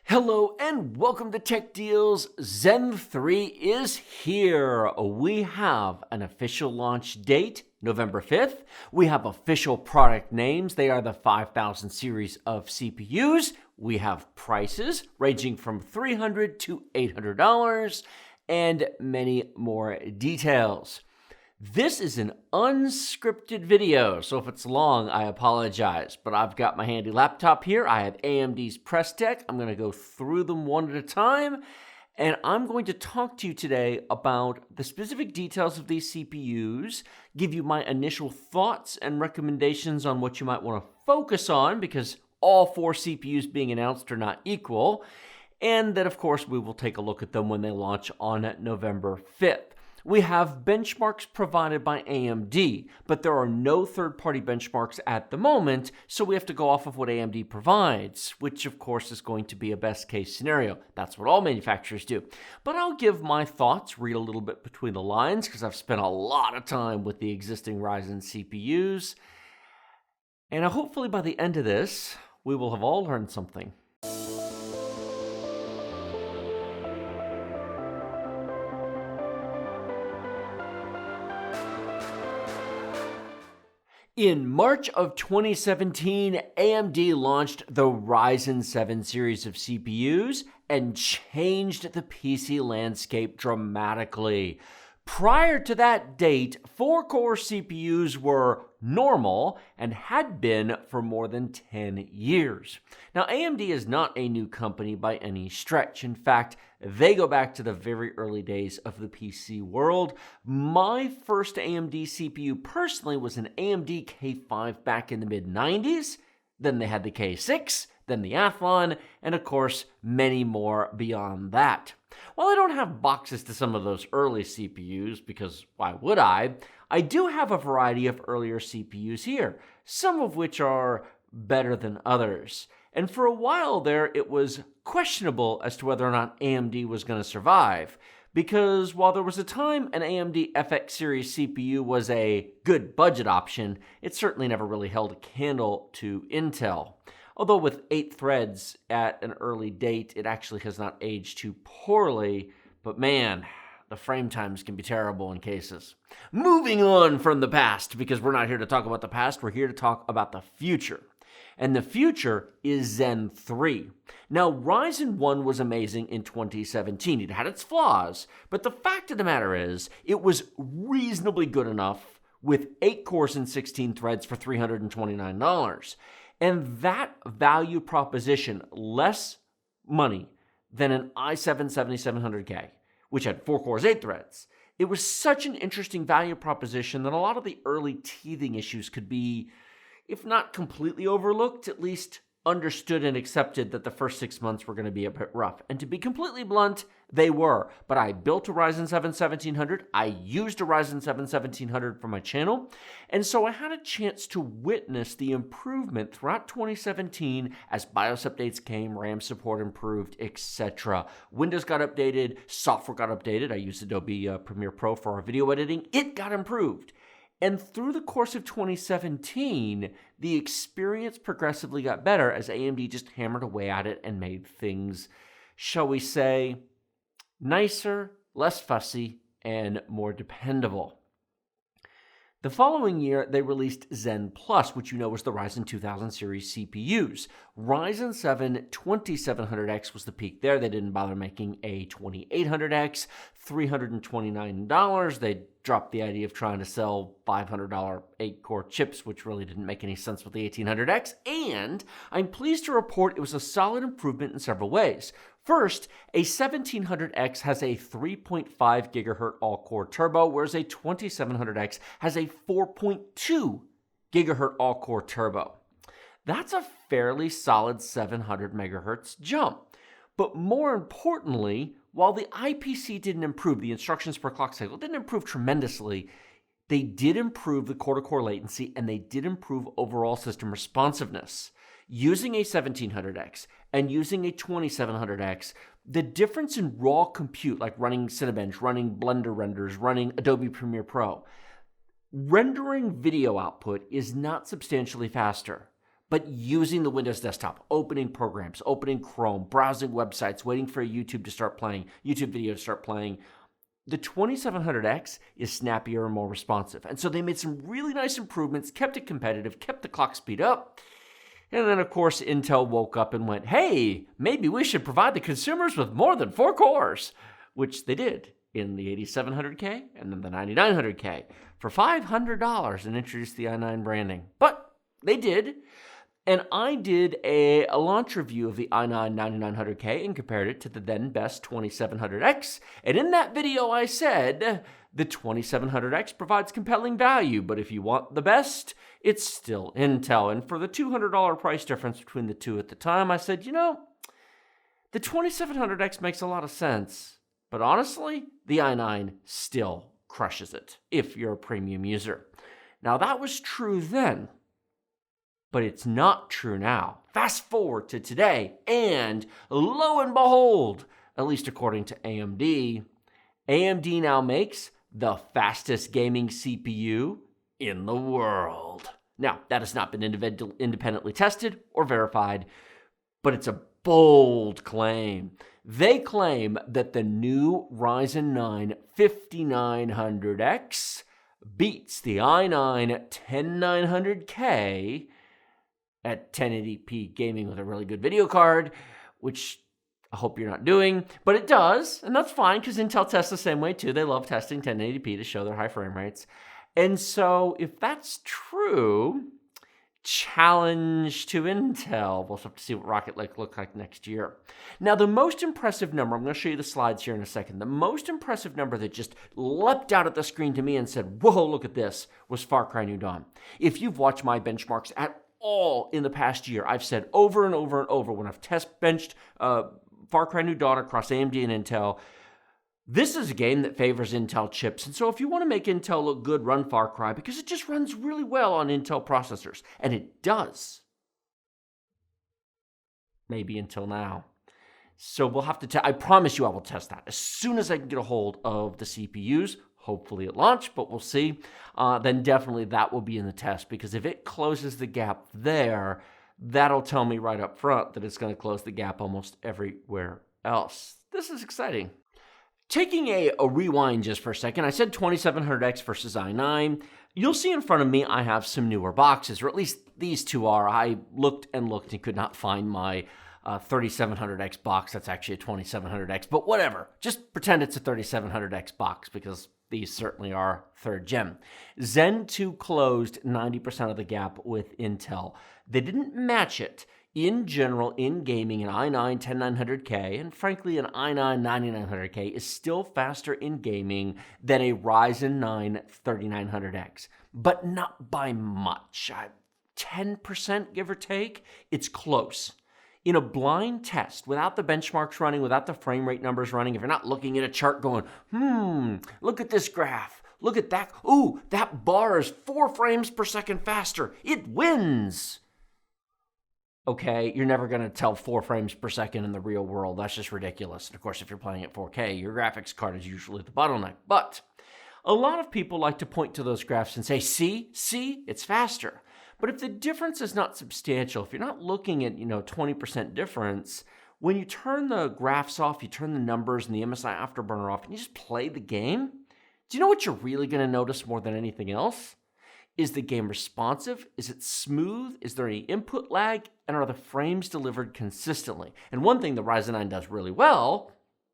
Hello and welcome to Tech Deals. Zen 3 is here. We have an official launch date, November 5th. We have official product names. They are the 5000 series of CPUs. We have prices ranging from $300 to $800 and many more details. This is an unscripted video, so if it's long, I apologize. But I've got my handy laptop here. I have AMD's press deck. I'm going to go through them one at a time, and I'm going to talk to you today about the specific details of these CPUs, give you my initial thoughts and recommendations on what you might want to focus on, because all four CPUs being announced are not equal, and then, of course, we will take a look at them when they launch on November 5th. We have benchmarks provided by AMD, but there are no third-party benchmarks at the moment, so we have to go off of what AMD provides, which of course is going to be a best-case scenario. That's what all manufacturers do. But I'll give my thoughts, read a little bit between the lines, because I've spent a lot of time with the existing Ryzen CPUs, and hopefully by the end of this, we will have all learned something. In March of 2017, AMD launched the Ryzen 7 series of CPUs and changed the PC landscape dramatically. Prior to that date, 4-core CPUs were normal and had been for more than 10 years. Now, AMD is not a new company by any stretch. In fact, they go back to the very early days of the PC world. My first AMD CPU personally was an AMD K5 back in the mid-90s. Then they had the K6, then the Athlon, and of course, many more beyond that. While I don't have boxes to some of those early CPUs, because why would I do have a variety of earlier CPUs here, some of which are better than others. And for a while there, it was questionable as to whether or not AMD was going to survive, because while there was a time an AMD FX series CPU was a good budget option, it certainly never really held a candle to Intel. Although with 8 threads at an early date, it actually has not aged too poorly, but man, the frame times can be terrible in cases. Moving on from the past, because we're not here to talk about the past, we're here to talk about the future. And the future is Zen 3. Now, Ryzen 1 was amazing in 2017. It had its flaws, but the fact of the matter is, it was reasonably good enough with 8 cores and 16 threads for $329. And that value proposition, less money than an i7 7700K, which had 4 cores, 8 threads, it was such an interesting value proposition that a lot of the early teething issues could be, if not completely overlooked, at least understood and accepted that the first 6 months were going to be a bit rough. And to be completely blunt, they were. But I built a Ryzen 7 1700. I used a Ryzen 7 1700 for my channel. And so I had a chance to witness the improvement throughout 2017 as BIOS updates came, RAM support improved, etc. Windows got updated, software got updated. I used Adobe Premiere Pro for our video editing. It got improved. And through the course of 2017, the experience progressively got better as AMD just hammered away at it and made things, shall we say, nicer, less fussy, and more dependable. The following year, they released Zen Plus, which you know was the Ryzen 2000 series CPUs. Ryzen 7 2700X was the peak there. They didn't bother making a 2800X, $329. They dropped the idea of trying to sell $500 8-core chips, which really didn't make any sense with the 1800X. And I'm pleased to report it was a solid improvement in several ways. First, a 1700X has a 3.5 gigahertz all-core turbo, whereas a 2700X has a 4.2 gigahertz all-core turbo. That's a fairly solid 700 megahertz jump. But more importantly, while the IPC didn't improve, the instructions per clock cycle didn't improve tremendously, they did improve the core-to-core latency, and they did improve overall system responsiveness. Using a 1700X and using a 2700X, the difference in raw compute, like running Cinebench, running Blender renders, running Adobe Premiere Pro, rendering video output is not substantially faster, but using the Windows desktop, opening programs, opening Chrome, browsing websites, waiting for a YouTube video to start playing, the 2700X is snappier and more responsive. And so they made some really nice improvements, kept it competitive, kept the clock speed up. And then, of course, Intel woke up and went, hey, maybe we should provide the consumers with more than 4 cores, which they did in the 8700K and then the 9900K for $500 and introduced the i9 branding. But they did. And I did a launch review of the i9 9900K and compared it to the then best 2700X. And in that video, I said the 2700X provides compelling value, but if you want the best, it's still Intel. And for the $200 price difference between the two at the time, I said, the 2700X makes a lot of sense. But honestly, the i9 still crushes it if you're a premium user. Now, that was true then. But it's not true now. Fast forward to today, and lo and behold, at least according to AMD, AMD now makes the fastest gaming CPU in the world. Now, that has not been independently tested or verified, but it's a bold claim. They claim that the new Ryzen 9 5900X beats the i9 10900K at 1080p gaming with a really good video card, which I hope you're not doing, but it does, and that's fine because Intel tests the same way too. They love testing 1080p to show their high frame rates. And so if that's true, challenge to Intel. We'll have to see what Rocket Lake look like next year. Now, the most impressive number, I'm going to show you the slides here in a second, the most impressive number that just leapt out at the screen to me and said, whoa, look at this, was Far Cry New Dawn. If you've watched my benchmarks at all in the past year, I've said over and over and over when I've test benched Far Cry New Dawn across AMD and Intel, this is a game that favors Intel chips. And so if you want to make Intel look good, run Far Cry because it just runs really well on Intel processors. And it does. Maybe until now. So we'll have to I promise you I will test that as soon as I can get a hold of the CPUs. Hopefully at launch, but we'll see. Then definitely that will be in the test because if it closes the gap there, that'll tell me right up front that it's going to close the gap almost everywhere else. This is exciting. Taking a rewind just for a second, I said 2700X versus i9. You'll see in front of me I have some newer boxes, or at least these two are. I looked and looked and could not find my 3700X box. That's actually a 2700X, but whatever. Just pretend it's a 3700X box because these certainly are third gen. Zen 2 closed 90% of the gap with Intel. They didn't match it. In general, in gaming, an i9 10900K and frankly an i9 9900K is still faster in gaming than a Ryzen 9 3900X, but not by much. 10% give or take. It's close. In a blind test, without the benchmarks running, without the frame rate numbers running, if you're not looking at a chart going, look at this graph, look at that, ooh, that bar is 4 frames per second faster, it wins. Okay, you're never going to tell 4 frames per second in the real world. That's just ridiculous. And of course, if you're playing at 4K, your graphics card is usually the bottleneck. But a lot of people like to point to those graphs and say, see, it's faster. But if the difference is not substantial, if you're not looking at, 20% difference, when you turn the graphs off, you turn the numbers and the MSI Afterburner off, and you just play the game, do you know what you're really going to notice more than anything else? Is the game responsive? Is it smooth? Is there any input lag? And are the frames delivered consistently? And one thing the Ryzen 9 does really well,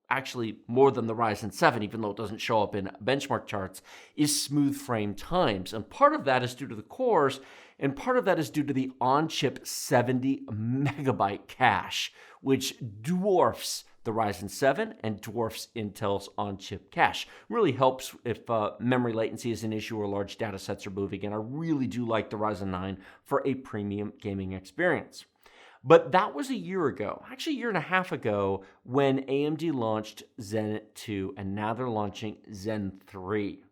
actually more than the Ryzen 7, even though it doesn't show up in benchmark charts, is smooth frame times. And part of that is due to the cores, and part of that is due to the on-chip 70 megabyte cache, which dwarfs the Ryzen 7 and dwarfs Intel's on-chip cache. Really helps if memory latency is an issue or large data sets are moving, and I really do like the Ryzen 9 for a premium gaming experience. But that was a year ago, actually a year and a half ago, when AMD launched Zen 2, and now they're launching Zen 3.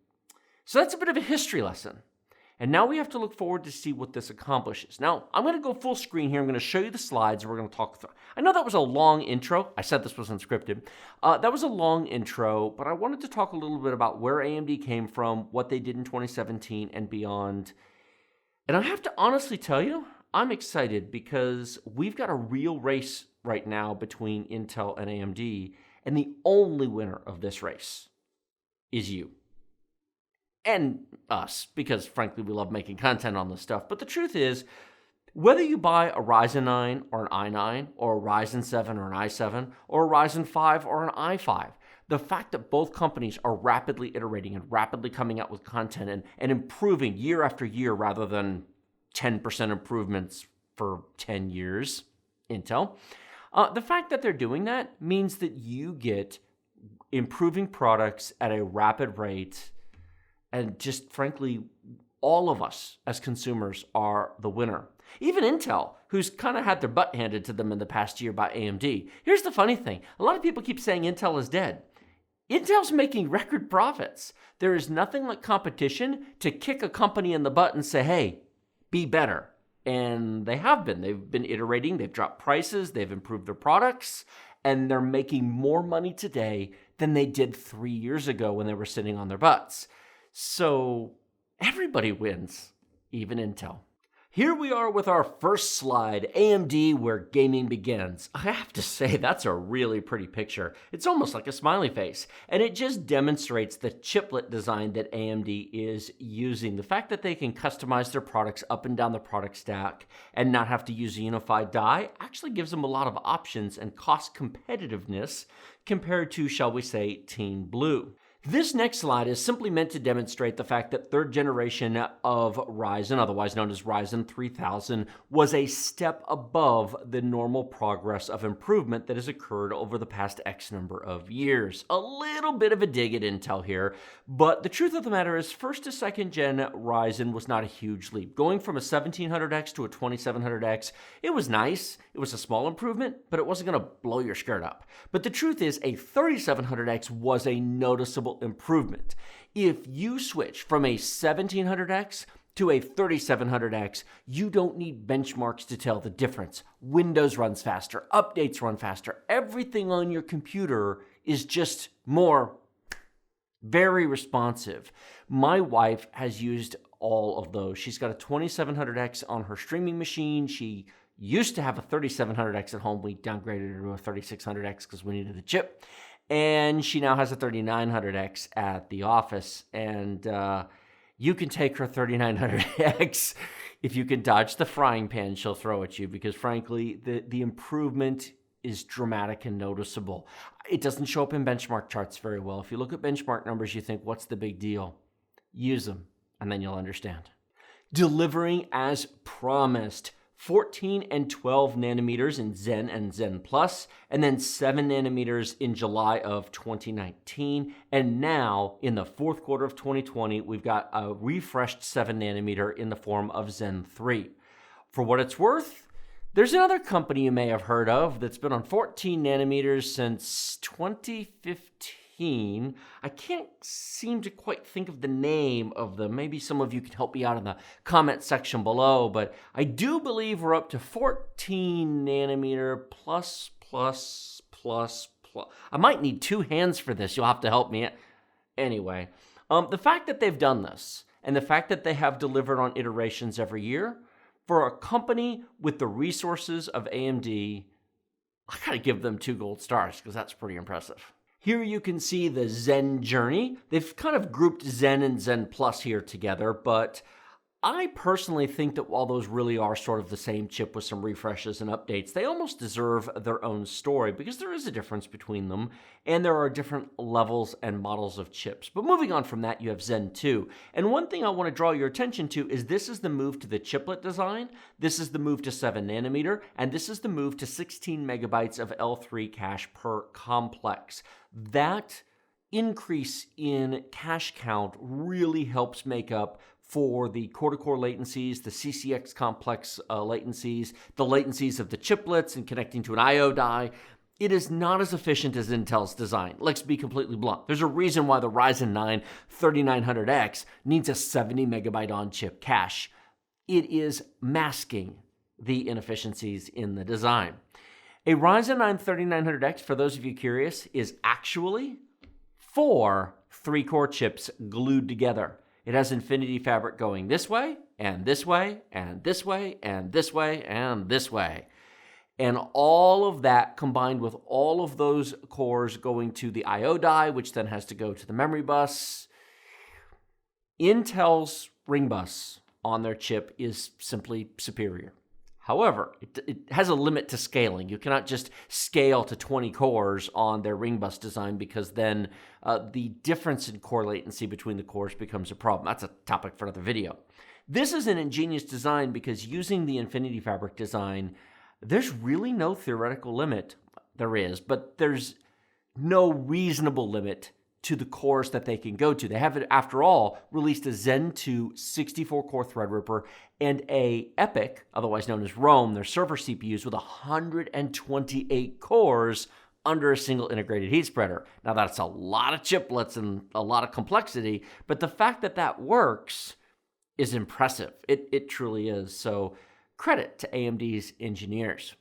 So that's a bit of a history lesson. And now we have to look forward to see what this accomplishes. Now, I'm going to go full screen here. I'm going to show you the slides, and we're going to talk through. I know that was a long intro. I said this was unscripted. That was a long intro, but I wanted to talk a little bit about where AMD came from, what they did in 2017 and beyond. And I have to honestly tell you, I'm excited because we've got a real race right now between Intel and AMD, and the only winner of this race is you. And us, because frankly, we love making content on this stuff. But the truth is, whether you buy a Ryzen 9 or an i9, or a Ryzen 7 or an i7, or a Ryzen 5 or an i5, the fact that both companies are rapidly iterating and rapidly coming out with content and improving year after year rather than 10% improvements for 10 years, Intel, the fact that they're doing that means that you get improving products at a rapid rate, and just frankly, all of us as consumers are the winner. Even Intel, who's kind of had their butt handed to them in the past year by AMD. Here's the funny thing. A lot of people keep saying Intel is dead. Intel's making record profits. There is nothing like competition to kick a company in the butt and say, hey, be better. And they have been. They've been iterating. They've dropped prices. They've improved their products. And they're making more money today than they did 3 years ago when they were sitting on their butts. So everybody wins, even Intel. Here we are with our first slide, AMD, where gaming begins. I have to say, that's a really pretty picture. It's almost like a smiley face, and it just demonstrates the chiplet design that AMD is using. The fact that they can customize their products up and down the product stack and not have to use a unified die actually gives them a lot of options and cost competitiveness compared to, shall we say, Team Blue. This next slide is simply meant to demonstrate the fact that third generation of Ryzen, otherwise known as Ryzen 3000, was a step above the normal progress of improvement that has occurred over the past X number of years. A little bit of a dig at Intel here, but the truth of the matter is first to second gen Ryzen was not a huge leap. Going from a 1700X to a 2700X, it was nice. It was a small improvement, but it wasn't going to blow your skirt up. But the truth is a 3700X was a noticeable improvement. If you switch from a 1700X to a 3700X, you don't need benchmarks to tell the difference. Windows runs faster, updates run faster, everything on your computer is just more very responsive. My wife has used all of those. She's got a 2700X on her streaming machine. She used to have a 3700X at home. We downgraded her to a 3600X because we needed the chip. And she now has a 3900X at the office. And you can take her 3900X. If you can dodge the frying pan she'll throw at you, because frankly, the improvement is dramatic and noticeable. It doesn't show up in benchmark charts very well. If you look at benchmark numbers, you think, what's the big deal? Use them, and then you'll understand. Delivering as promised. 14 and 12 nanometers in Zen and Zen Plus, and then 7 nanometers in July of 2019. And now, in the fourth quarter of 2020, we've got a refreshed 7 nanometer in the form of Zen 3. For what it's worth, there's another company you may have heard of that's been on 14 nanometers since 2015. I can't seem to quite think of the name of them. Maybe some of you can help me out in the comment section below, but I do believe we're up to 14 nanometer plus. I might need two hands for this. You'll have to help me. Anyway, the fact that they've done this and the fact that they have delivered on iterations every year, for a company with the resources of AMD, I gotta give them 2 gold stars because that's pretty impressive. Here you can see the Zen journey. They've kind of grouped Zen and Zen Plus here together, but I personally think that while those really are sort of the same chip with some refreshes and updates, they almost deserve their own story because there is a difference between them and there are different levels and models of chips. But moving on from that, you have Zen 2. And one thing I want to draw your attention to is this is the move to the chiplet design, this is the move to 7 nanometer, and this is the move to 16 megabytes of L3 cache per complex. That increase in cache count really helps make up for the core-to-core latencies, the CCX complex latencies, the latencies of the chiplets and connecting to an I/O die. It is not as efficient as Intel's design. Let's be completely blunt. There's a reason why the Ryzen 9 3900X needs a 70 megabyte on-chip cache. It is masking the inefficiencies in the design. A Ryzen 9 3900X, for those of you curious, is actually 4 3-core chips glued together. It has Infinity Fabric going this way, and this way, and this way, and this way, and this way. And all of that combined with all of those cores going to the I/O die, which then has to go to the memory bus. Intel's ring bus on their chip is simply superior. However, it has a limit to scaling. You cannot just scale to 20 cores on their ring bus design because then the difference in core latency between the cores becomes a problem. That's a topic for another video. This is an ingenious design because using the Infinity Fabric design, there's really no theoretical limit. There is, but there's no reasonable limit to the cores that they can go to. They have, after all, released a Zen2 64-core Threadripper and a EPYC, otherwise known as Rome, their server CPUs, with 128 cores under a single integrated heat spreader. Now, that's a lot of chiplets and a lot of complexity, but the fact that that works is impressive. It truly is. So credit to AMD's engineers.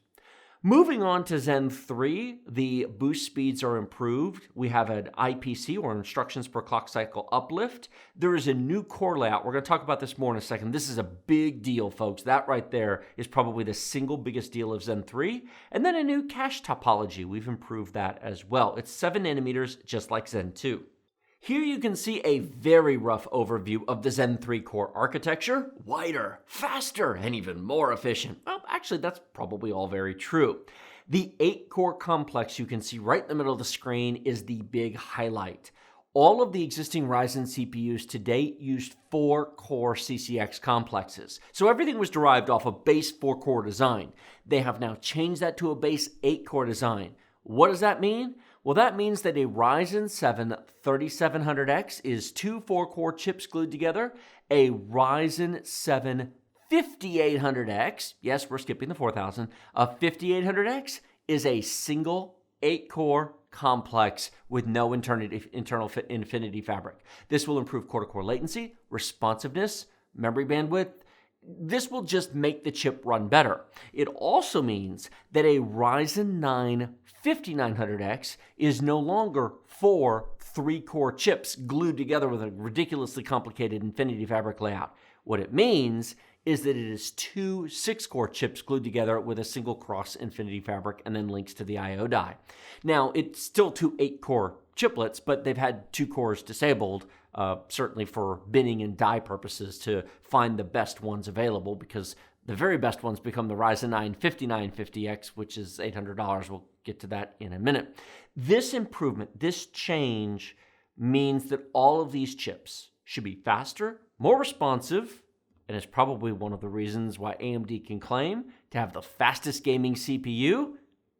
Moving on to Zen 3, the boost speeds are improved. We have an IPC, or instructions per clock cycle, uplift. There is a new core layout. We're going to talk about this more in a second. This is a big deal, folks. That right there is probably the single biggest deal of Zen 3. And then a new cache topology. We've improved that as well. It's 7 nanometers, just like Zen 2. Here you can see a very rough overview of the Zen 3 core architecture. Wider, faster, and even more efficient. Well, actually, that's probably all very true. The 8-core complex you can see right in the middle of the screen is the big highlight. All of the existing Ryzen CPUs to date used 4-core CCX complexes. So everything was derived off a base 4-core design. They have now changed that to a base 8-core design. What does that mean? Well, that means that a Ryzen 7 3700X is 2 4-core chips glued together. A Ryzen 7 5800X, yes, we're skipping the 4000, a 5800X is a single 8-core complex with no internal Infinity Fabric. This will improve core-to-core latency, responsiveness, memory bandwidth. This will just make the chip run better. It also means that a Ryzen 9 5900X is no longer 4 3-core chips glued together with a ridiculously complicated Infinity Fabric layout. What it means is that it is 2 6-core chips glued together with a single cross Infinity Fabric and then links to the I/O die. Now, it's still 2 8-core chiplets, but they've had 2 cores disabled, certainly for binning and die purposes, to find the best ones available, because the very best ones become the Ryzen 9 5950X, which is $800. We'll get to that in a minute. This improvement, this change, means that all of these chips should be faster, more responsive, and is probably one of the reasons why AMD can claim to have the fastest gaming CPU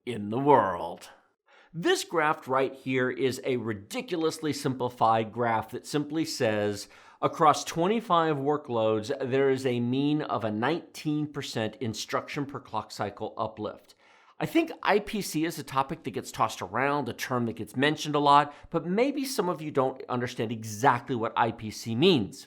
in the world. This graph right here is a ridiculously simplified graph that simply says, across 25 workloads, there is a mean of a 19% instruction per clock cycle uplift. I think IPC is a topic that gets tossed around, a term that gets mentioned a lot, but maybe some of you don't understand exactly what IPC means.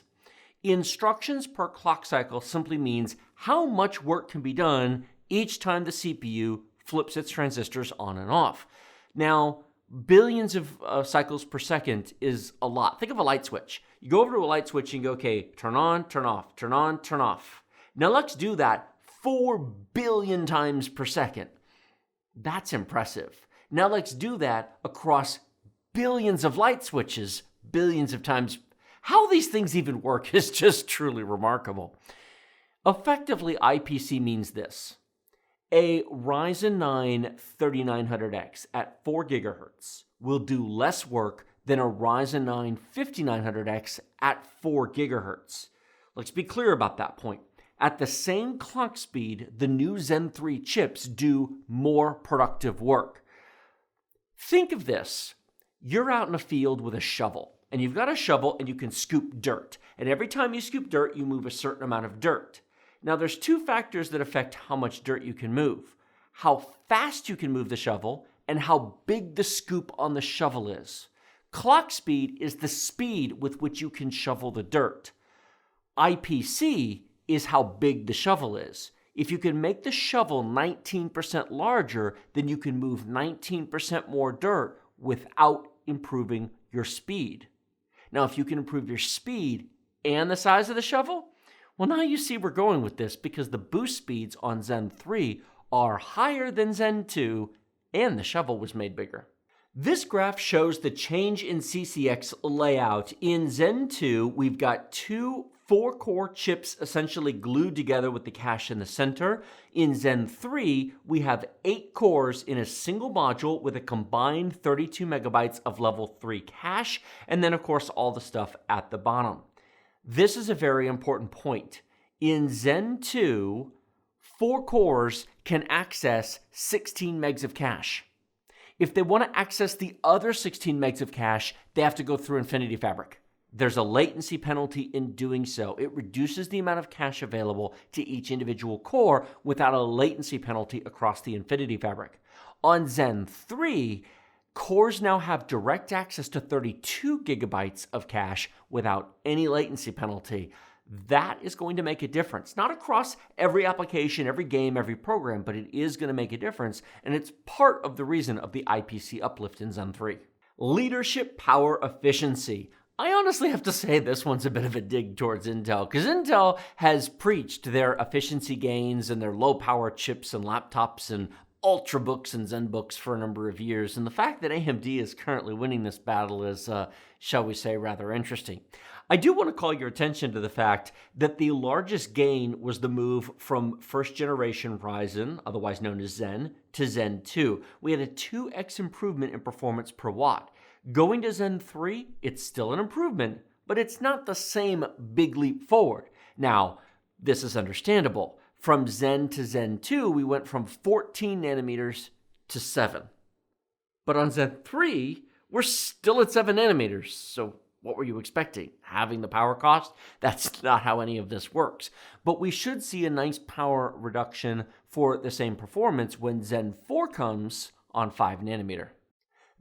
Instructions per clock cycle simply means how much work can be done each time the CPU flips its transistors on and off. Now, billions of cycles per second is a lot. Think of a light switch. You go over to a light switch and you go, okay, turn on, turn off, turn on, turn off. Now let's do that 4 billion times per second. That's impressive. Now let's do that across billions of light switches, billions of times. How these things even work is just truly remarkable. Effectively, IPC means this. A Ryzen 9 3900X at 4 gigahertz will do less work than a Ryzen 9 5900X at 4 gigahertz. Let's be clear about that point. At the same clock speed, the new Zen 3 chips do more productive work. Think of this. You're out in a field with a shovel, and you've got a shovel and you can scoop dirt. And every time you scoop dirt, you move a certain amount of dirt. Now, there's 2 factors that affect how much dirt you can move. How fast you can move the shovel and how big the scoop on the shovel is. Clock speed is the speed with which you can shovel the dirt. IPC is how big the shovel is. If you can make the shovel 19% larger, then you can move 19% more dirt without improving your speed. Now, if you can improve your speed and the size of the shovel? Well, now you see we're going with this because the boost speeds on Zen 3 are higher than Zen 2, and the shovel was made bigger. This graph shows the change in CCX layout. In Zen 2, we've got two 4-core chips essentially glued together with the cache in the center. In Zen 3, we have 8 cores in a single module with a combined 32 megabytes of level 3 cache, and then of course all the stuff at the bottom. This is a very important point. In Zen 2, 4 cores can access 16 megs of cache. If they want to access the other 16 megs of cache, they have to go through Infinity Fabric. There's a latency penalty in doing so. It reduces the amount of cache available to each individual core without a latency penalty across the Infinity Fabric. On Zen 3, cores now have direct access to 32 gigabytes of cache without any latency penalty. That is going to make a difference. Not across every application, every game, every program, but it is going to make a difference, and it's part of the reason of the IPC uplift in Zen 3. Leadership power efficiency. I honestly have to say this one's a bit of a dig towards Intel, because Intel has preached their efficiency gains and their low-power chips and laptops and Ultrabooks and ZenBooks for a number of years, and the fact that AMD is currently winning this battle is, shall we say, rather interesting. I do want to call your attention to the fact that the largest gain was the move from first-generation Ryzen, otherwise known as Zen, to Zen 2. We had a 2x improvement in performance per watt. Going to Zen 3, it's still an improvement, but it's not the same big leap forward. Now, this is understandable. From Zen to Zen 2, we went from 14 nanometers to 7. But on Zen 3, we're still at 7 nanometers. So what were you expecting? Having the power cost? That's not how any of this works. But we should see a nice power reduction for the same performance when Zen 4 comes on 5 nanometer.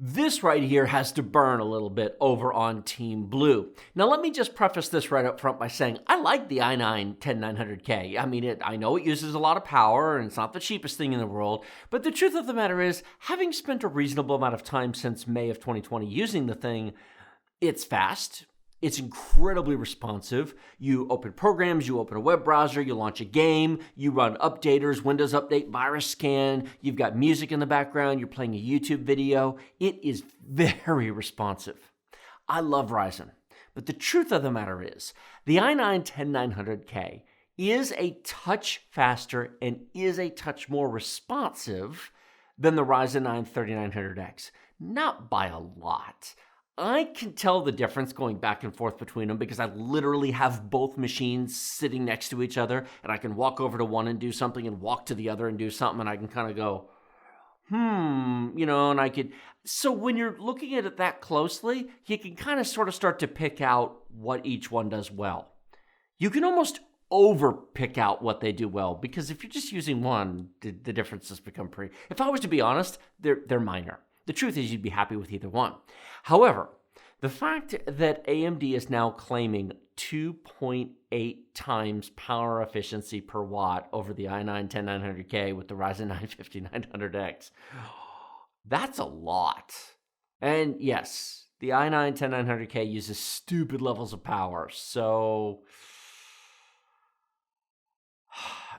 This right here has to burn a little bit over on Team Blue. Now let me just preface this right up front by saying I like the i9 10900K. I mean, I know it uses a lot of power and it's not the cheapest thing in the world, but the truth of the matter is, having spent a reasonable amount of time since May of 2020 using the thing, it's fast. It's incredibly responsive. You open programs, you open a web browser, you launch a game, you run updaters, Windows Update, virus scan, you've got music in the background, you're playing a YouTube video. It is very responsive. I love Ryzen, but the truth of the matter is, the i9 10900K is a touch faster and is a touch more responsive than the Ryzen 9 3900X. Not by a lot. I can tell the difference going back and forth between them because I literally have both machines sitting next to each other, and I can walk over to one and do something and walk to the other and do something, and I can kind of go, and I could. So when you're looking at it that closely, you can kind of sort of start to pick out what each one does well. You can almost over pick out what they do well, because if you're just using one, the differences become pretty. If I was to be honest, they're minor. The truth is you'd be happy with either one. However, the fact that AMD is now claiming 2.8 times power efficiency per watt over the i9 10900K with the Ryzen 9 5900X, that's a lot. And yes, the i9 10900K uses stupid levels of power, so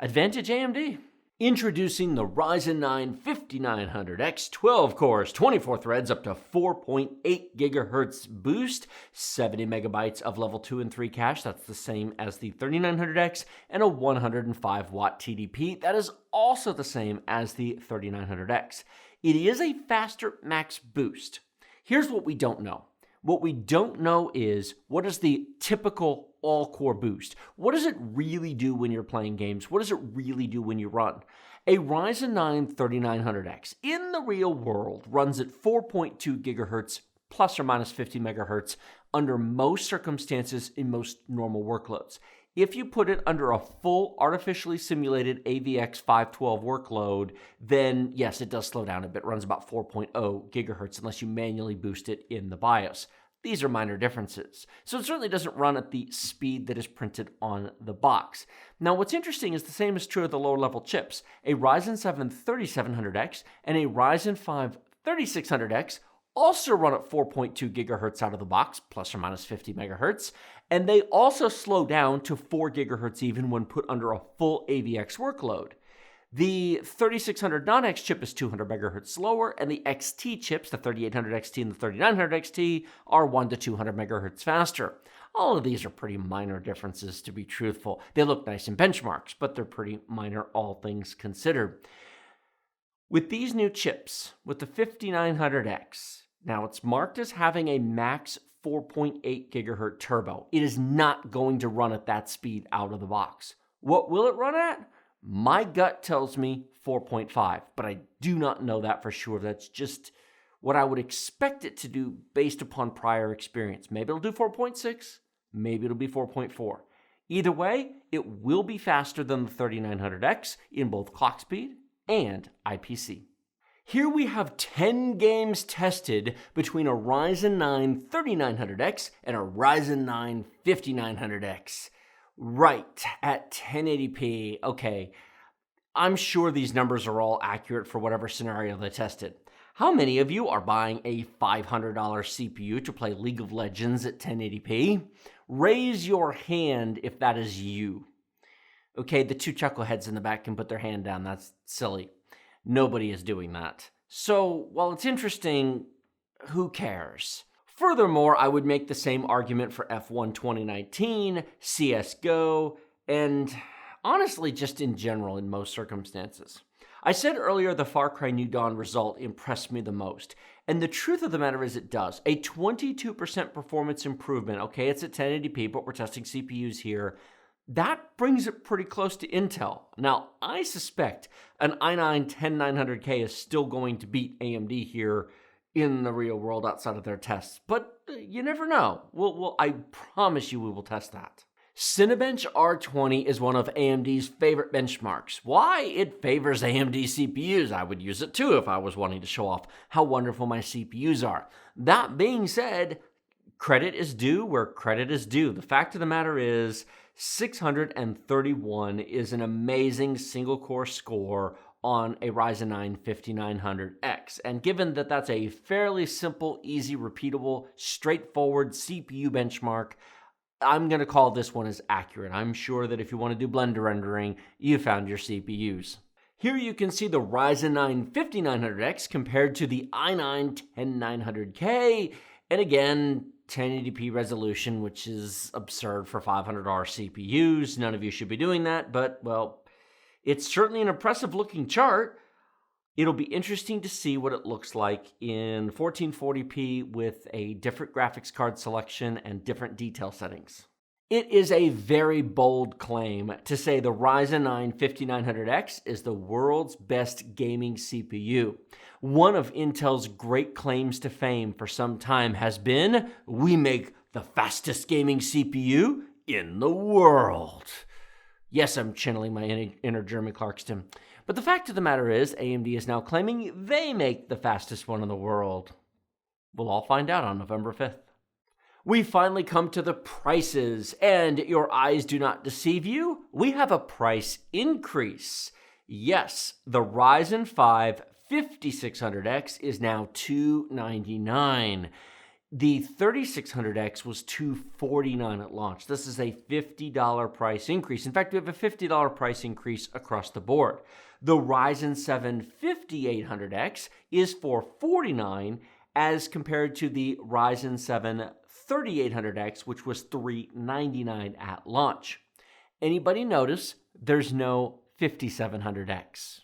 advantage AMD. Introducing the Ryzen 9 5900X 12 cores, 24 threads, up to 4.8 gigahertz boost, 70 megabytes of level 2 and 3 cache. That's the same as the 3900X, and a 105 watt TDP. That is also the same as the 3900X. It is a faster max boost. Here's what we don't know. What we don't know is, what is the typical all-core boost? What does it really do when you're playing games? What does it really do when you run? A Ryzen 9 3900X in the real world runs at 4.2 gigahertz plus or minus 50 megahertz under most circumstances in most normal workloads. If you put it under a full artificially simulated AVX 512 workload, then yes, it does slow down a bit. It runs about 4.0 gigahertz unless you manually boost it in the BIOS. These are minor differences. So it certainly doesn't run at the speed that is printed on the box. Now, what's interesting is the same is true of the lower level chips. A Ryzen 7 3700X and a Ryzen 5 3600X also run at 4.2 gigahertz out of the box, plus or minus 50 megahertz, And they also slow down to 4 gigahertz even when put under a full AVX workload. The 3600X chip is 200 megahertz slower, and the XT chips, the 3800XT and the 3900XT, are 1 to 200 megahertz faster. All of these are pretty minor differences, to be truthful. They look nice in benchmarks, but they're pretty minor, all things considered. With these new chips, with the 5900X, now it's marked as having a max 4.8 gigahertz turbo. It is not going to run at that speed out of the box. What will it run at? My gut tells me 4.5, but I do not know that for sure. That's just what I would expect it to do based upon prior experience. Maybe it'll do 4.6, maybe it'll be 4.4. Either way, it will be faster than the 3900X in both clock speed and IPC. Here we have 10 games tested between a Ryzen 9 3900X and a Ryzen 9 5900X. Right, at 1080p. Okay, I'm sure these numbers are all accurate for whatever scenario they tested. How many of you are buying a $500 CPU to play League of Legends at 1080p? Raise your hand if that is you. Okay, the 2 chuckleheads in the back can put their hand down. That's silly. Nobody is doing that. So, while it's interesting, who cares? Furthermore, I would make the same argument for F1 2019, CSGO, and honestly, just in general in most circumstances. I said earlier the Far Cry New Dawn result impressed me the most, and the truth of the matter is it does. A 22% performance improvement, okay, it's at 1080p, but we're testing CPUs here. That brings it pretty close to Intel. Now, I suspect an i9-10900K is still going to beat AMD here in the real world outside of their tests, but you never know. I promise you we will test that. Cinebench R20 is one of AMD's favorite benchmarks. Why? It favors AMD CPUs. I would use it too if I was wanting to show off how wonderful my CPUs are. That being said, credit is due where credit is due. The fact of the matter is 631 is an amazing single-core score on a Ryzen 9 5900X. And given that that's a fairly simple, easy, repeatable, straightforward CPU benchmark, I'm going to call this one as accurate. I'm sure that if you want to do Blender rendering, you found your CPUs. Here you can see the Ryzen 9 5900X compared to the i9-10900K. And again, 1080p resolution, which is absurd for $500 CPUs. None of you should be doing that, but, well, it's certainly an impressive looking chart. It'll be interesting to see what it looks like in 1440p with a different graphics card selection and different detail settings. It is a very bold claim to say the Ryzen 9 5900X is the world's best gaming CPU. One of Intel's great claims to fame for some time has been, we make the fastest gaming CPU in the world. Yes, I'm channeling my inner Jeremy Clarkston. But the fact of the matter is, AMD is now claiming they make the fastest one in the world. We'll all find out on November 5th. We finally come to the prices, and your eyes do not deceive you. We have a price increase. Yes, the Ryzen 5 5600X is now $299. The 3600X was $249 at launch. This is a $50 price increase. In fact, we have a $50 price increase across the board. The Ryzen 7 5800X is $449 as compared to the Ryzen 7 3800X, which was $399 at launch. Anybody notice there's no 5700X?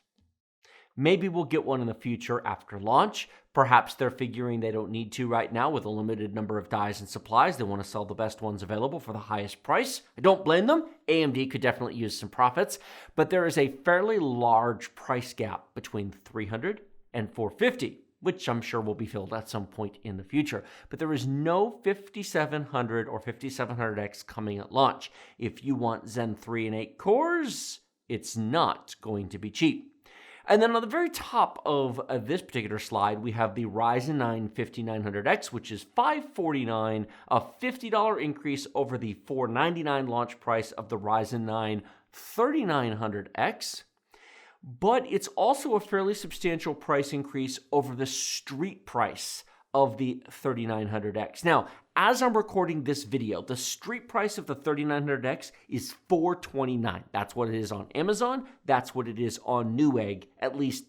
Maybe we'll get one in the future after launch. Perhaps they're figuring they don't need to right now with a limited number of dies and supplies. They want to sell the best ones available for the highest price. I don't blame them. AMD could definitely use some profits, but there is a fairly large price gap between $300 and $450, which I'm sure will be filled at some point in the future. But there is no 5700 or 5700X coming at launch. If you want Zen 3 and 8 cores, it's not going to be cheap. And then on the very top of this particular slide, we have the Ryzen 9 5900X, which is $549, a $50 increase over the $499 launch price of the Ryzen 9 3900X. But it's also a fairly substantial price increase over the street price of the 5900X. Now, as I'm recording this video, the street price of the 3900X is $429. That's what it is on Amazon. That's what it is on Newegg, at least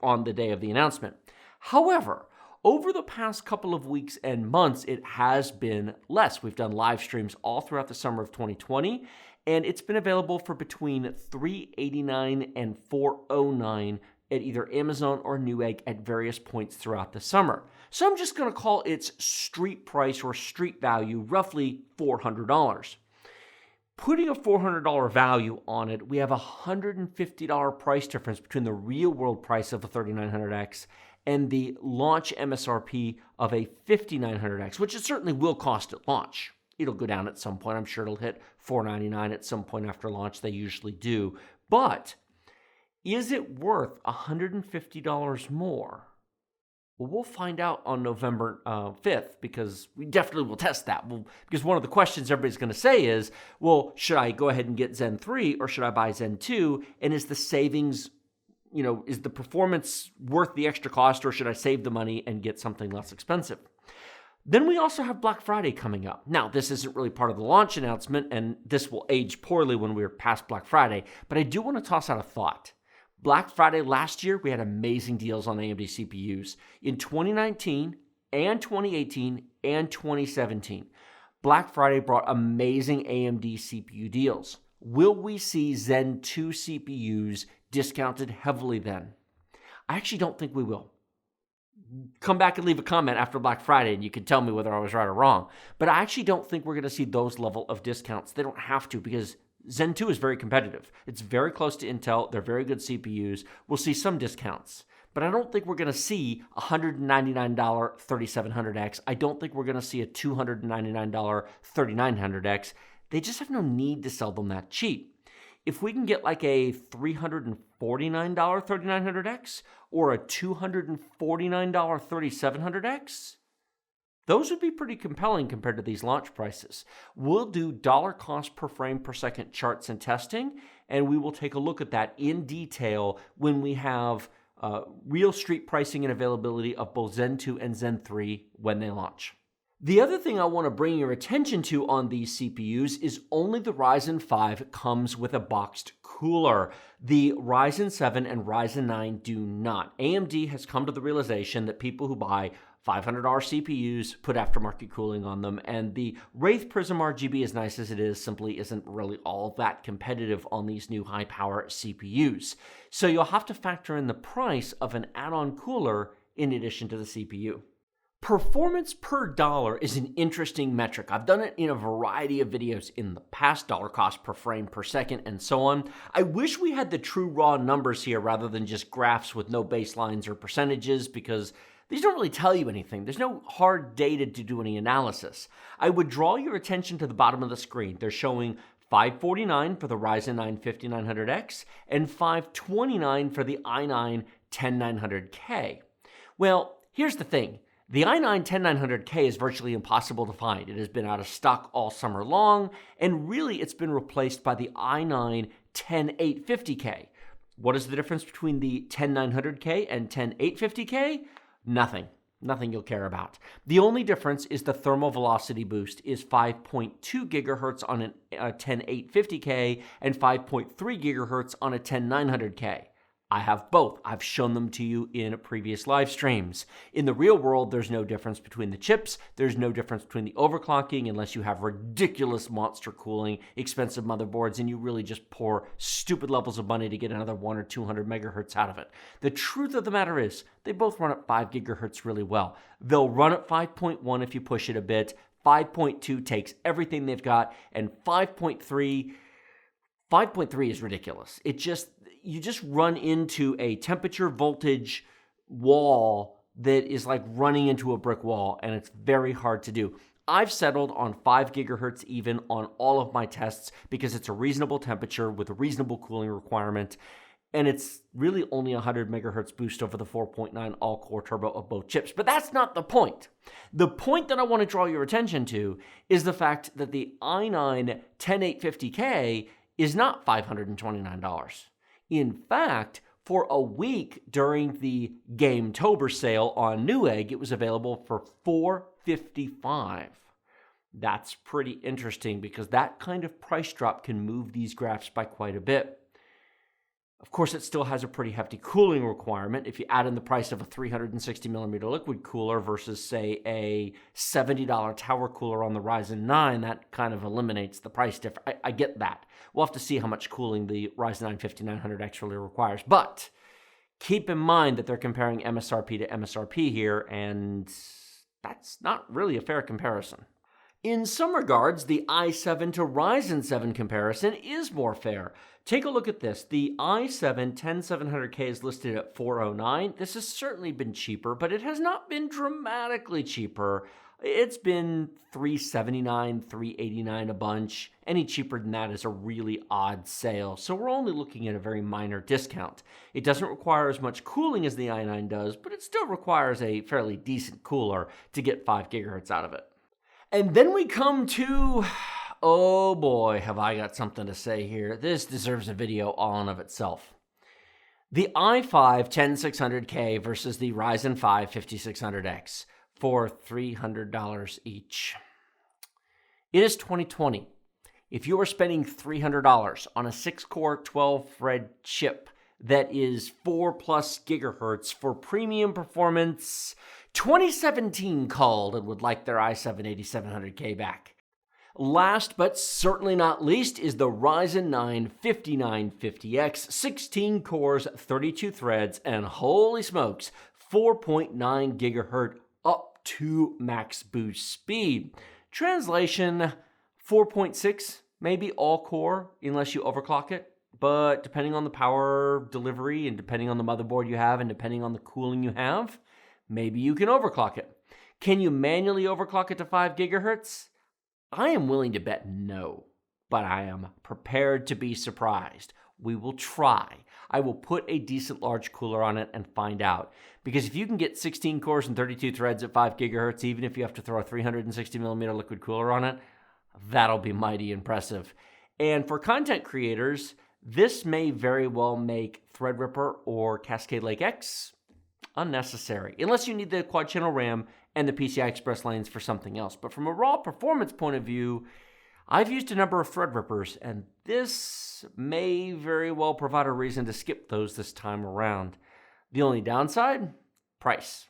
on the day of the announcement. However, over the past couple of weeks and months, it has been less. We've done live streams all throughout the summer of 2020, and it's been available for between $389 and $409 at either Amazon or Newegg at various points throughout the summer. So I'm just going to call its street price or street value roughly $400. Putting a $400 value on it, we have a $150 price difference between the real world price of the 3900X and the launch MSRP of a 5900X, which it certainly will cost at launch. It'll go down at some point. I'm sure it'll hit $499 at some point after launch. They usually do. But is it worth $150 more? Well, we'll find out on November 5th, because we definitely will test that. Because one of the questions everybody's going to say is, well, should I go ahead and get Zen 3 or should I buy Zen 2? And is the savings, is the performance worth the extra cost, or should I save the money and get something less expensive? Then we also have Black Friday coming up. Now, this isn't really part of the launch announcement, and this will age poorly when we're past Black Friday, but I do want to toss out a thought. Black Friday last year, we had amazing deals on AMD CPUs. In 2019 and 2018 and 2017, Black Friday brought amazing AMD CPU deals. Will we see Zen 2 CPUs discounted heavily then? I actually don't think we will. Come back and leave a comment after Black Friday and you can tell me whether I was right or wrong. But I actually don't think we're going to see those level of discounts. They don't have to, because Zen 2 is very competitive. It's very close to Intel. They're very good CPUs. We'll see some discounts. But I don't think we're going to see a $199 3700X. I don't think we're going to see a $299 3900X. They just have no need to sell them that cheap. If we can get like a $349 3900X or a $249 3700X, those would be pretty compelling compared to these launch prices. We'll do dollar cost per frame per second charts and testing, and we will take a look at that in detail when we have real street pricing and availability of both Zen 2 and Zen 3 when they launch. The other thing I want to bring your attention to on these CPUs is only the Ryzen 5 comes with a boxed cooler. The Ryzen 7 and Ryzen 9 do not. AMD has come to the realization that people who buy $500 CPUs put aftermarket cooling on them, and the Wraith Prism RGB, as nice as it is, simply isn't really all that competitive on these new high-power CPUs. So you'll have to factor in the price of an add-on cooler in addition to the CPU. Performance per dollar is an interesting metric. I've done it in a variety of videos in the past, dollar cost per frame per second and so on. I wish we had the true raw numbers here rather than just graphs with no baselines or percentages, because these don't really tell you anything. There's no hard data to do any analysis. I would draw your attention to the bottom of the screen. They're showing $549 for the Ryzen 9 5900X and $529 for the i9 10900K. Well, here's the thing. The i9 10900K is virtually impossible to find. It has been out of stock all summer long, and really it's been replaced by the i9 10850K. What is the difference between the 10900K and 10850K? Nothing. Nothing you'll care about. The only difference is the thermal velocity boost is 5.2 gigahertz on a 10850K and 5.3 gigahertz on a 10900K. I have both. I've shown them to you in previous live streams. In the real world, there's no difference between the chips. There's no difference between the overclocking unless you have ridiculous monster cooling, expensive motherboards, and you really just pour stupid levels of money to get another 100 or 200 megahertz out of it. The truth of the matter is, they both run at 5 gigahertz really well. They'll run at 5.1 if you push it a bit. 5.2 takes everything they've got, and 5.3 is ridiculous. You just run into a temperature voltage wall that is like running into a brick wall, and it's very hard to do. I've settled on 5 gigahertz even on all of my tests because it's a reasonable temperature with a reasonable cooling requirement, and it's really only 100 megahertz boost over the 4.9 all-core turbo of both chips. But that's not the point. The point that I want to draw your attention to is the fact that the i9 10850K is not $529. In fact, For a week during the Gametober sale on Newegg, it was available for $455. That's pretty interesting because that kind of price drop can move these graphs by quite a bit. Of course, it still has a pretty hefty cooling requirement. If you add in the price of a 360mm liquid cooler versus, say, a $70 tower cooler on the Ryzen 9, that kind of eliminates the price difference. I get that. We'll have to see how much cooling the Ryzen 9 5900X really requires. But keep in mind that they're comparing MSRP to MSRP here, and that's not really a fair comparison. In some regards, the i7 to Ryzen 7 comparison is more fair. Take a look at this. The i7 10700K is listed at $409. This has certainly been cheaper, but it has not been dramatically cheaper. It's been $379, $389 a bunch. Any cheaper than that is a really odd sale. So we're only looking at a very minor discount. It doesn't require as much cooling as the i9 does, but it still requires a fairly decent cooler to get 5 gigahertz out of it. And then we come to, oh boy, have I got something to say here. This deserves a video all in of itself. The i5 10600K versus the Ryzen 5 5600X for $300 each. It is 2020. If you are spending $300 on a 6-core 12-thread chip that is 4+ gigahertz for premium performance, 2017 called and would like their i7 8700K back. Last but certainly not least is the Ryzen 9 5950X, 16 cores, 32 threads, and holy smokes, 4.9 gigahertz up to max boost speed. Translation, 4.6, maybe all core unless you overclock it. But depending on the power delivery and depending on the motherboard you have and depending on the cooling you have, maybe you can overclock it. Can you manually overclock it to 5 gigahertz? I am willing to bet no, but I am prepared to be surprised. We will try. I will put a decent large cooler on it and find out. Because if you can get 16 cores and 32 threads at 5 gigahertz, even if you have to throw a 360mm liquid cooler on it, that'll be mighty impressive. And for content creators, this may very well make Threadripper or Cascade Lake X unnecessary, unless you need the quad-channel RAM and the PCI Express lanes for something else. But from a raw performance point of view, I've used a number of Threadrippers, and this may very well provide a reason to skip those this time around. The only downside? Price.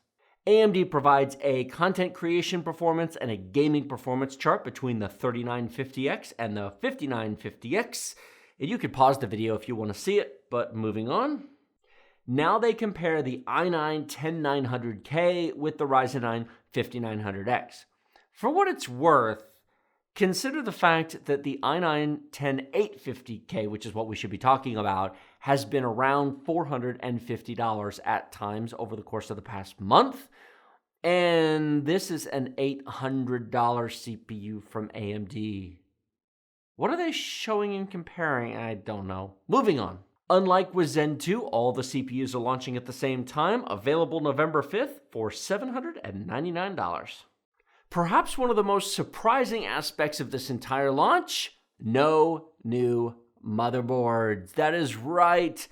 AMD provides a content creation performance and a gaming performance chart between the 3950X and the 5950X. And you could pause the video if you want to see it, but moving on. Now they compare the i9 10900K with the Ryzen 9 5900X. For what it's worth, consider the fact that the i9 10850K, which is what we should be talking about, has been around $450 at times over the course of the past month. And this is an $800 CPU from AMD. What are they showing and comparing? I don't know. Moving on. Unlike with Zen 2, all the CPUs are launching at the same time, available November 5th for $799. Perhaps one of the most surprising aspects of this entire launch, no new motherboards. That is right.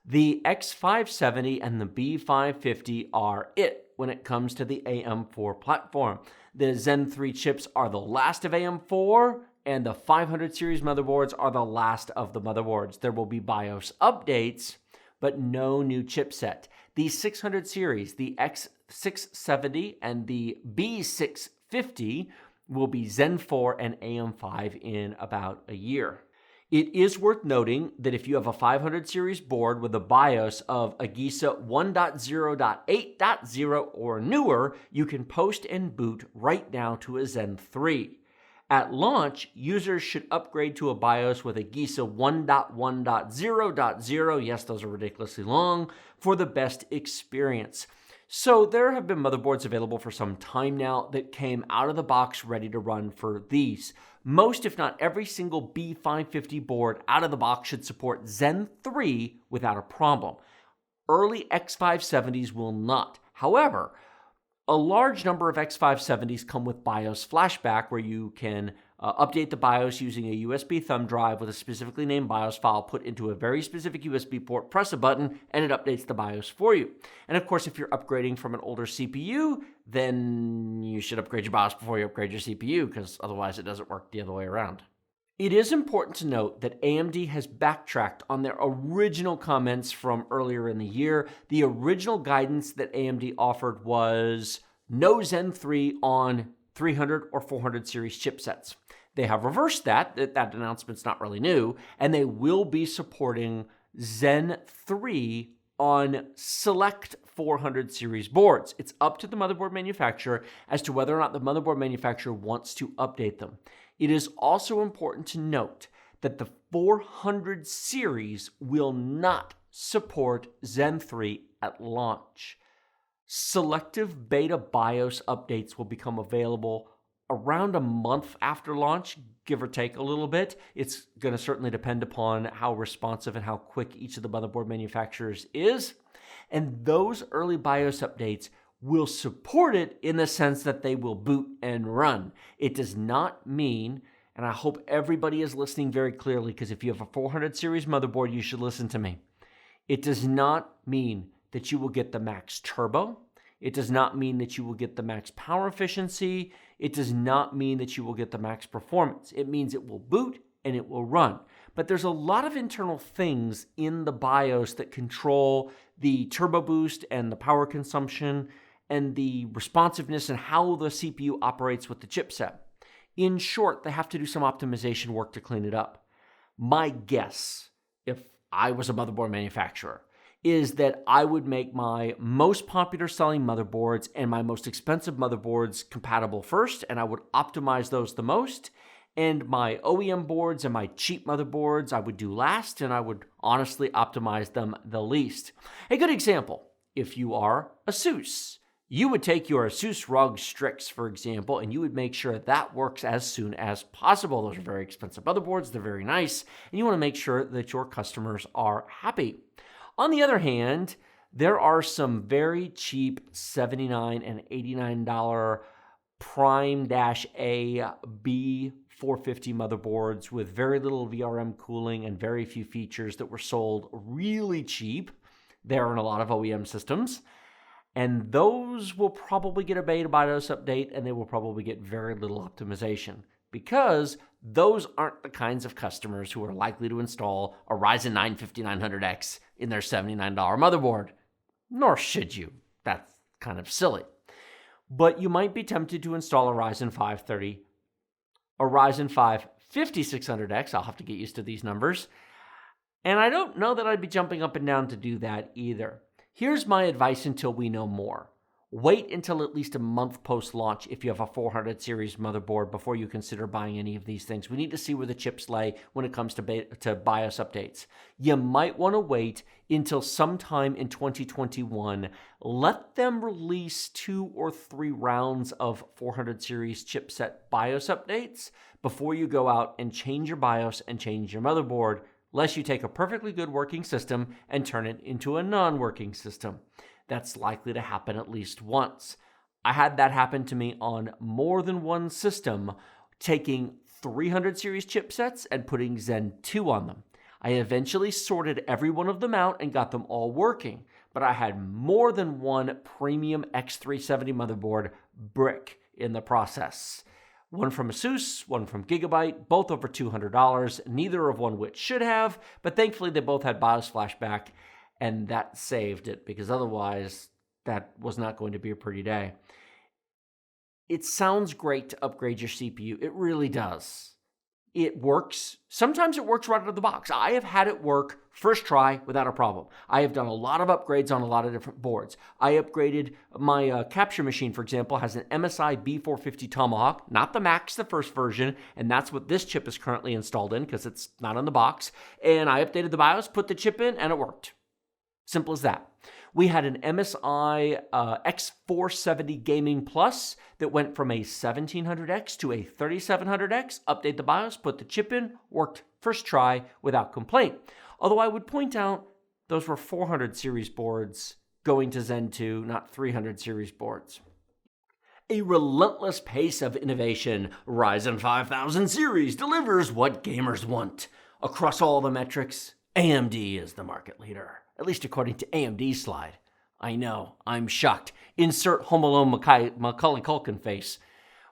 The X570 and the B550 are it when it comes to the AM4 platform. The Zen 3 chips are the last of AM4, and the 500 series motherboards are the last of the motherboards. There will be BIOS updates, but no new chipset. The 600 series, the X670 and the B650 will be Zen 4 and AM5 in about a year. It is worth noting that if you have a 500 series board with a BIOS of AGISA 1.0.8.0 or newer, you can post and boot right now to a Zen 3. At launch, users should upgrade to a BIOS with AGISA 1.1.0.0, yes, those are ridiculously long, for the best experience. So there have been motherboards available for some time now that came out of the box ready to run for these. Most, if not every single B550 board out of the box should support Zen 3 without a problem. Early X570s will not. However, a large number of X570s come with BIOS flashback where you can Update the BIOS using a USB thumb drive with a specifically named BIOS file put into a very specific USB port. Press a button, and it updates the BIOS for you. And of course, if you're upgrading from an older CPU, then you should upgrade your BIOS before you upgrade your CPU, because otherwise it doesn't work the other way around. It is important to note that AMD has backtracked on their original comments from earlier in the year. The original guidance that AMD offered was no Zen 3 on 300 or 400 series chipsets. They have reversed that. That announcement's not really new, and they will be supporting Zen 3 on select 400 series boards. It's up to the motherboard manufacturer as to whether or not the motherboard manufacturer wants to update them. It is also important to note that the 400 series will not support Zen 3 at launch. Selective beta BIOS updates will become available around a month after launch, give or take a little bit. It's going to certainly depend upon how responsive and how quick each of the motherboard manufacturers is. And those early BIOS updates will support it in the sense that they will boot and run. It does not mean, and I hope everybody is listening very clearly, because if you have a 400 series motherboard, you should listen to me. It does not mean that you will get the max turbo. It does not mean that you will get the max power efficiency. It does not mean that you will get the max performance. It means it will boot and it will run. But there's a lot of internal things in the BIOS that control the turbo boost and the power consumption and the responsiveness and how the CPU operates with the chipset. In short, they have to do some optimization work to clean it up. My guess, if I was a motherboard manufacturer, is that I would make my most popular selling motherboards and my most expensive motherboards compatible first, and I would optimize those the most. And my OEM boards and my cheap motherboards I would do last, and I would honestly optimize them the least. A good example, if you are ASUS, you would take your ASUS ROG Strix, for example, and you would make sure that works as soon as possible. Those are very expensive motherboards, they're very nice, and you want to make sure that your customers are happy. On the other hand, there are some very cheap $79 and $89 Prime-A B450 motherboards with very little VRM cooling and very few features that were sold really cheap. They're in a lot of OEM systems. And those will probably get a beta BIOS update, and they will probably get very little optimization, because those aren't the kinds of customers who are likely to install a Ryzen 9 5900X in their $79 motherboard. Nor should you. That's kind of silly. But you might be tempted to install a Ryzen 530, a Ryzen 5 5600X. I'll have to get used to these numbers. And I don't know that I'd be jumping up and down to do that either. Here's my advice until we know more. Wait until at least a month post-launch if you have a 400 series motherboard before you consider buying any of these things. We need to see where the chips lay when it comes to BIOS updates. You might want to wait until sometime in 2021. Let them release 2 or 3 rounds of 400 series chipset BIOS updates before you go out and change your BIOS and change your motherboard, lest you take a perfectly good working system and turn it into a non-working system. That's likely to happen at least once. I had that happen to me on more than one system, taking 300 series chipsets and putting Zen 2 on them. I eventually sorted every one of them out and got them all working, but I had more than one premium X370 motherboard brick in the process. One from ASUS, one from Gigabyte, both over $200, neither of which should have, but thankfully they both had BIOS flashback, and that saved it, because otherwise that was not going to be a pretty day. It sounds great to upgrade your CPU. It really does. It works. Sometimes it works right out of the box. I have had it work first try without a problem. I have done a lot of upgrades on a lot of different boards. I upgraded my capture machine, for example, has an MSI B450 Tomahawk, not the Max, the first version, and that's what this chip is currently installed in because it's not on the box. And I updated the BIOS, put the chip in, and it worked. Simple as that. We had an MSI X470 Gaming Plus that went from a 1700X to a 3700X. Update the BIOS, put the chip in, worked first try without complaint. Although I would point out those were 400 series boards going to Zen 2, not 300 series boards. A relentless pace of innovation, Ryzen 5000 series delivers what gamers want. Across all the metrics, AMD is the market leader, at least according to AMD's slide. I know, I'm shocked. Insert Home Alone Macaulay Culkin face.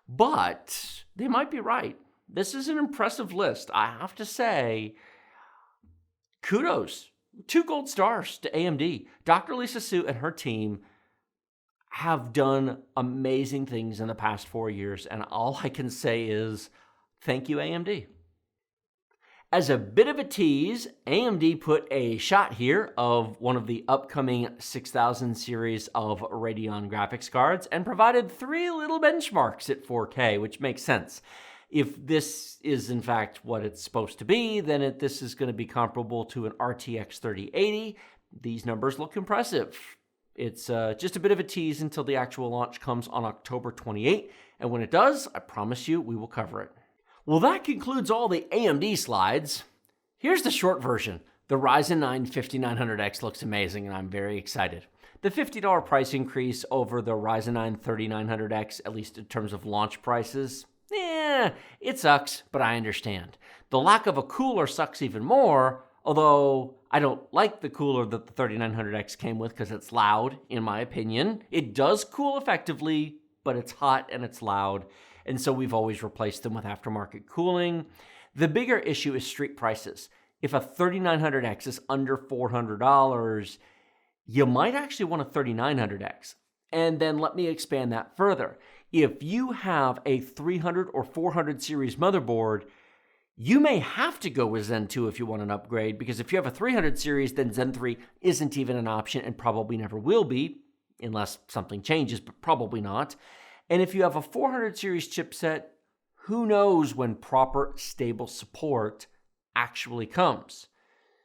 But they might be right. This is an impressive list. I have to say, kudos. 2 gold stars to AMD. Dr. Lisa Su and her team have done amazing things in the past 4 years, and all I can say is thank you, AMD. As a bit of a tease, AMD put a shot here of one of the upcoming 6000 series of Radeon graphics cards and provided 3 little benchmarks at 4K, which makes sense. If this is in fact what it's supposed to be, then this is going to be comparable to an RTX 3080. These numbers look impressive. It's just a bit of a tease until the actual launch comes on October 28, and when it does, I promise you we will cover it. Well, that concludes all the AMD slides. Here's the short version. The Ryzen 9 5900X looks amazing, and I'm very excited. The $50 price increase over the Ryzen 9 3900X, at least in terms of launch prices, it sucks, but I understand. The lack of a cooler sucks even more, although I don't like the cooler that the 3900X came with because it's loud, in my opinion. It does cool effectively, but it's hot and it's loud, and so we've always replaced them with aftermarket cooling. The bigger issue is street prices. If a 3900X is under $400, you might actually want a 3900X. And then let me expand that further. If you have a 300 or 400 series motherboard, you may have to go with Zen 2 if you want an upgrade, because if you have a 300 series, then Zen 3 isn't even an option and probably never will be, unless something changes, but probably not. And if you have a 400 series chipset, who knows when proper stable support actually comes.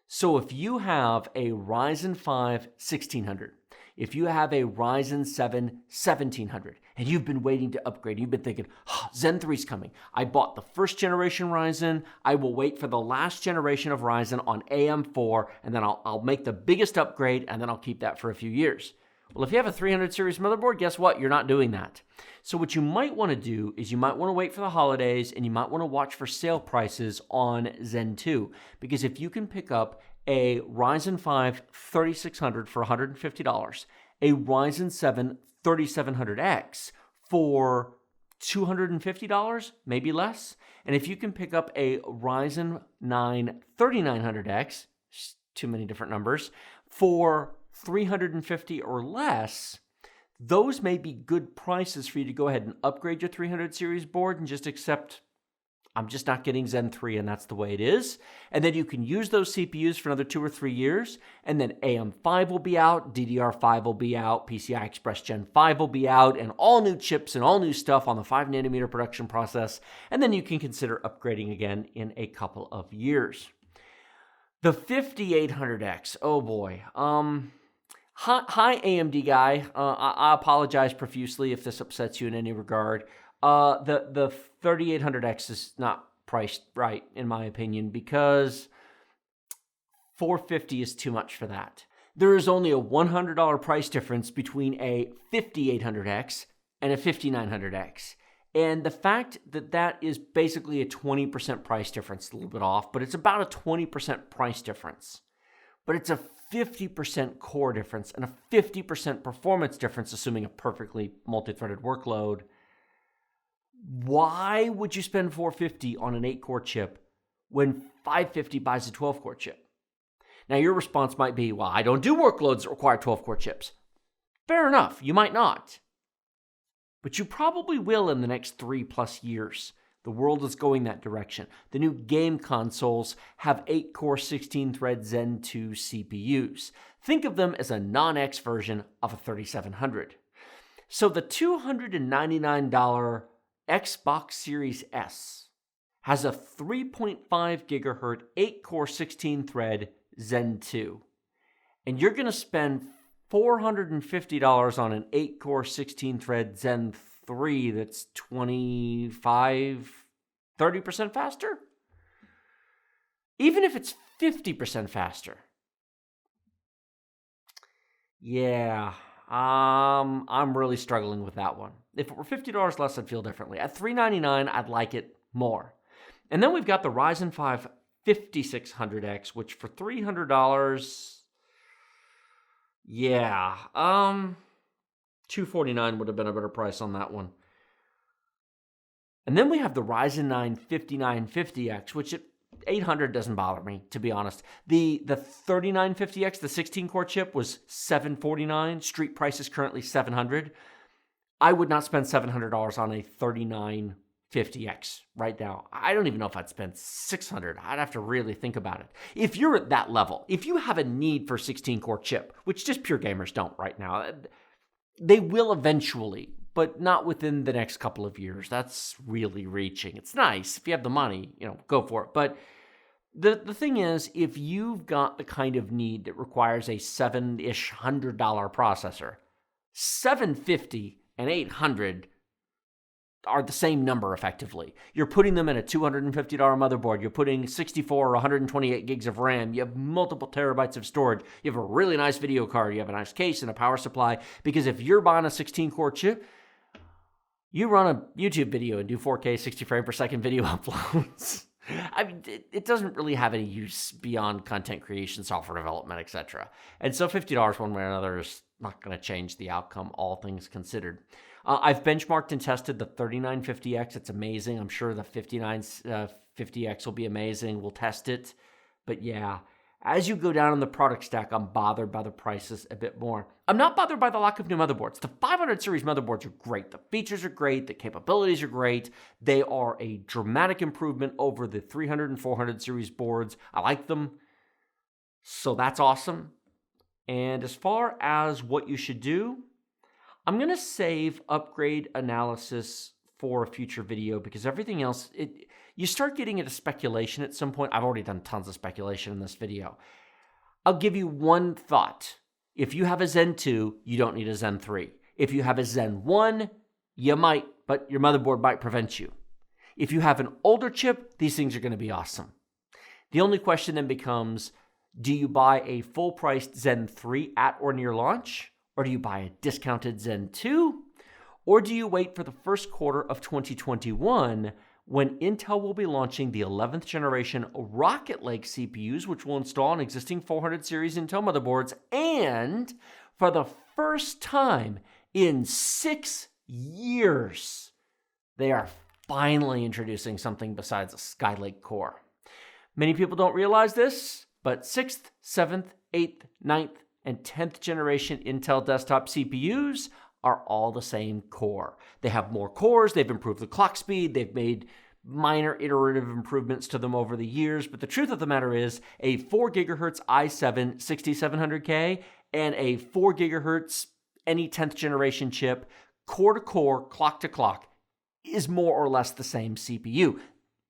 So if you have a Ryzen 5 1600, if you have a Ryzen 7 1700, and you've been waiting to upgrade, you've been thinking, Zen 3's coming. I bought the first generation Ryzen. I will wait for the last generation of Ryzen on AM4, and then I'll make the biggest upgrade, and then I'll keep that for a few years. Well, if you have a 300 series motherboard, guess what? You're not doing that. So what you might want to do is you might want to wait for the holidays, and you might want to watch for sale prices on Zen 2, because if you can pick up a Ryzen 5 3600 for $150, a Ryzen 7 3700X for $250, maybe less, and if you can pick up a Ryzen 9 3900X, too many different numbers, for $350 or less, those may be good prices for you to go ahead and upgrade your 300 series board and just accept, I'm just not getting Zen 3 and that's the way it is. And then you can use those CPUs for another 2 or 3 years, and then AM5 will be out, DDR5 will be out, PCI Express Gen 5 will be out, and all new chips and all new stuff on the 5nm production process, and then you can consider upgrading again in a couple of years. The 5800X, oh boy. Hi AMD guy. I apologize profusely if this upsets you in any regard. The 3800X is not priced right, in my opinion, because $450 is too much for that. There is only a $100 price difference between a 5800X and a 5900X. And the fact that that is basically a 20% price difference, a little bit off, but it's about a 20% price difference. But it's a 50% core difference and a 50% performance difference, assuming a perfectly multi-threaded workload. Why would you spend $450 on an 8-core chip when $550 buys a 12-core chip? Now, your response might be, well, I don't do workloads that require 12-core chips. Fair enough, you might not. But you probably will in the next 3+ years. The world is going that direction. The new game consoles have 8-core 16-thread Zen 2 CPUs. Think of them as a non-X version of a 3700. So the $299 Xbox Series S has a 3.5 gigahertz 8-core 16-thread Zen 2. And you're going to spend $450 on an 8-core 16-thread Zen 3 that's 30% faster? Even if it's 50% faster. Yeah, I'm really struggling with that one. If it were $50 less, I'd feel differently. At $399, I'd like it more. And then we've got the Ryzen 5 5600X, which for $300, yeah, $249 would have been a better price on that one. And then we have the Ryzen 9 5950X, which at $800 doesn't bother me, to be honest. The 3950X, the 16-core chip, was $749. Street price is currently $700. I would not spend $700 on a 3950X right now. I don't even know if I'd spend $600. I'd have to really think about it. If you're at that level, if you have a need for 16-core chip, which just pure gamers don't right now, they will eventually, but not within the next couple of years. That's really reaching. It's nice. If you have the money, go for it. But the thing is, if you've got the kind of need that requires a $700-ish processor, $750 and $800 are the same number effectively. You're putting them in a $250 motherboard. You're putting 64 or 128 gigs of RAM. You have multiple terabytes of storage. You have a really nice video card. You have a nice case and a power supply. Because if you're buying a 16-core chip, you run a YouTube video and do 4K 60 frame per second video uploads. I mean, it doesn't really have any use beyond content creation, software development, etc. And so $50 one way or another is not going to change the outcome, all things considered. I've benchmarked and tested the 3950X. It's amazing. I'm sure the 5950X will be amazing. We'll test it. But yeah, as you go down in the product stack, I'm bothered by the prices a bit more. I'm not bothered by the lack of new motherboards. The 500 series motherboards are great. The features are great. The capabilities are great. They are a dramatic improvement over the 300 and 400 series boards. I like them. So that's awesome. And as far as what you should do, I'm going to save upgrade analysis for a future video because everything else, you start getting into speculation at some point. I've already done tons of speculation in this video. I'll give you one thought. If you have a Zen 2, you don't need a Zen 3. If you have a Zen 1, you might, but your motherboard might prevent you. If you have an older chip, these things are going to be awesome. The only question then becomes, do you buy a full-priced Zen 3 at or near launch? Or do you buy a discounted Zen 2? Or do you wait for the first quarter of 2021 when Intel will be launching the 11th generation Rocket Lake CPUs, which will install on existing 400 series Intel motherboards, and for the first time in 6 years, they are finally introducing something besides a Skylake core. Many people don't realize this, but 6th, 7th, 8th, 9th, and 10th generation Intel desktop CPUs are all the same core. They have more cores, they've improved the clock speed, they've made minor iterative improvements to them over the years, but the truth of the matter is a 4 gigahertz i7 6700K and a 4 gigahertz any 10th generation chip, core to core, clock to clock, is more or less the same CPU.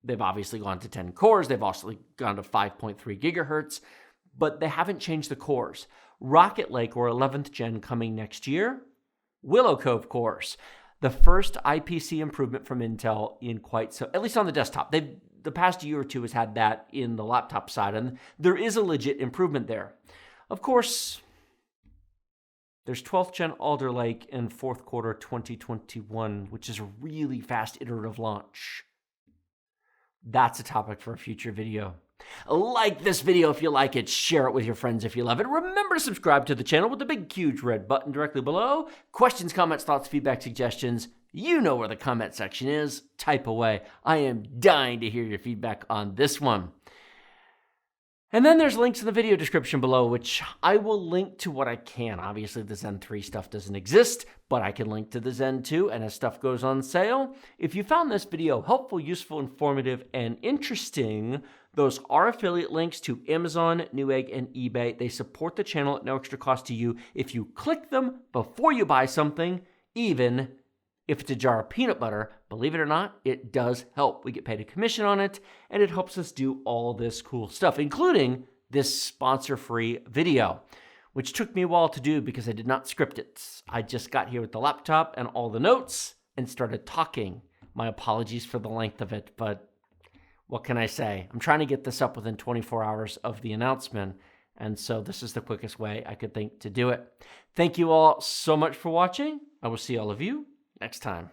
They've obviously gone to 10 cores, they've also gone to 5.3 gigahertz, but they haven't changed the cores. Rocket Lake, or 11th gen coming next year, Willow Cove cores. The first IPC improvement from Intel in at least on the desktop. The past year or two has had that in the laptop side, and there is a legit improvement there. Of course, there's 12th gen Alder Lake in fourth quarter 2021, which is a really fast iterative launch. That's a topic for a future video. Like this video if you like it, share it with your friends if you love it. Remember to subscribe to the channel with the big, huge red button directly below. Questions, comments, thoughts, feedback, suggestions. You know where the comment section is. Type away. I am dying to hear your feedback on this one. And then there's links in the video description below, which I will link to what I can. Obviously, the Zen 3 stuff doesn't exist, but I can link to the Zen 2, and as stuff goes on sale. If you found this video helpful, useful, informative, and interesting, those are affiliate links to Amazon, Newegg, and eBay. They support the channel at no extra cost to you if you click them before you buy something, even if it's a jar of peanut butter. Believe it or not, it does help. We get paid a commission on it, and it helps us do all this cool stuff, including this sponsor-free video, which took me a while to do because I did not script it. I just got here with the laptop and all the notes and started talking. My apologies for the length of it, but what can I say? I'm trying to get this up within 24 hours of the announcement, And so this is the quickest way I could think to do it. Thank you all so much for watching. I will see all of you next time.